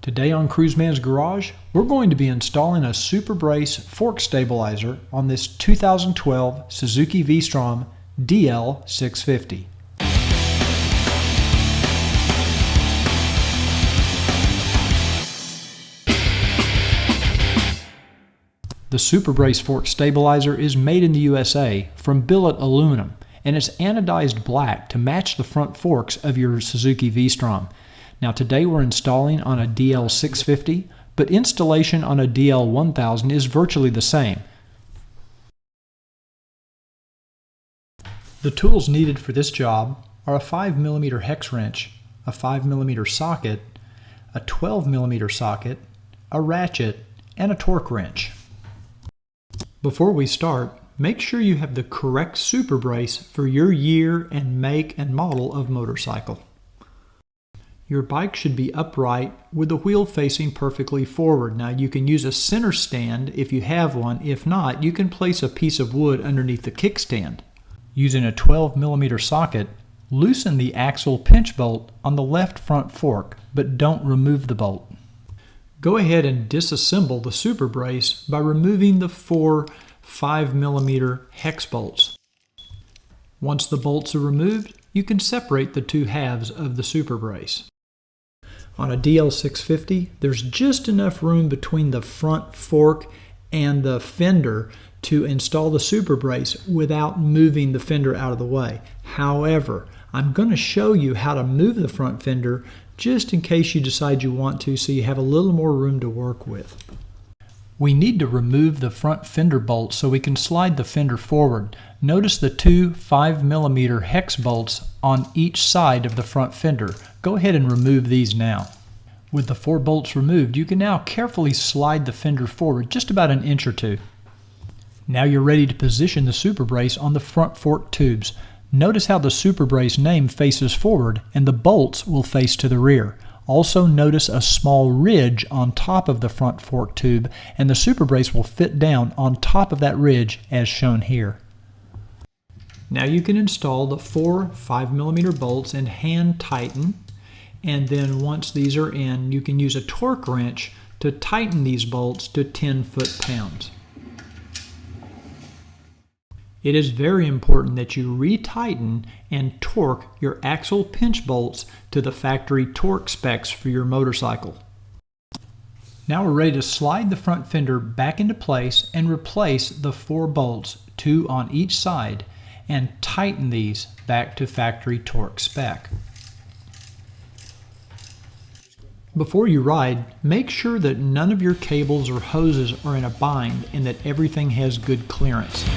Today on Cruiseman's Garage, we're going to be installing a SuperBrace fork stabilizer on this 2012 Suzuki V-Strom DL650. The SuperBrace fork stabilizer is made in the USA from billet aluminum, and it's anodized black to match the front forks of your Suzuki V-Strom. Now today we're installing on a DL650, but installation on a DL1000 is virtually the same. The tools needed for this job are a 5mm hex wrench, a 5mm socket, a 12mm socket, a ratchet, and a torque wrench. Before we start, make sure you have the correct SuperBrace for your year and make and model of motorcycle. Your bike should be upright with the wheel facing perfectly forward. Now you can use a center stand if you have one. If not, you can place a piece of wood underneath the kickstand. Using a 12mm socket, loosen the axle pinch bolt on the left front fork, but don't remove the bolt. Go ahead and disassemble the SuperBrace by removing the four 5mm hex bolts. Once the bolts are removed, you can separate the two halves of the SuperBrace. On a DL650, there's just enough room between the front fork and the fender to install the SuperBrace without moving the fender out of the way. However, I'm going to show you how to move the front fender just in case you decide you want to, so you have a little more room to work with. We need to remove the front fender bolt so we can slide the fender forward. Notice the two 5mm hex bolts on each side of the front fender. Go ahead and remove these now. With the 4 bolts removed, you can now carefully slide the fender forward just about an inch or two. Now you're ready to position the SuperBrace on the front fork tubes. Notice how the SuperBrace name faces forward and the bolts will face to the rear. Also notice a small ridge on top of the front fork tube, and the SuperBrace will fit down on top of that ridge as shown here. Now you can install the 4 5mm bolts and hand tighten, and then once these are in, you can use a torque wrench to tighten these bolts to 10 foot-pounds. It is very important that you retighten and torque your axle pinch bolts to the factory torque specs for your motorcycle. Now we're ready to slide the front fender back into place and replace the 4 bolts, 2 on each side, and tighten these back to factory torque spec. Before you ride, make sure that none of your cables or hoses are in a bind and that everything has good clearance.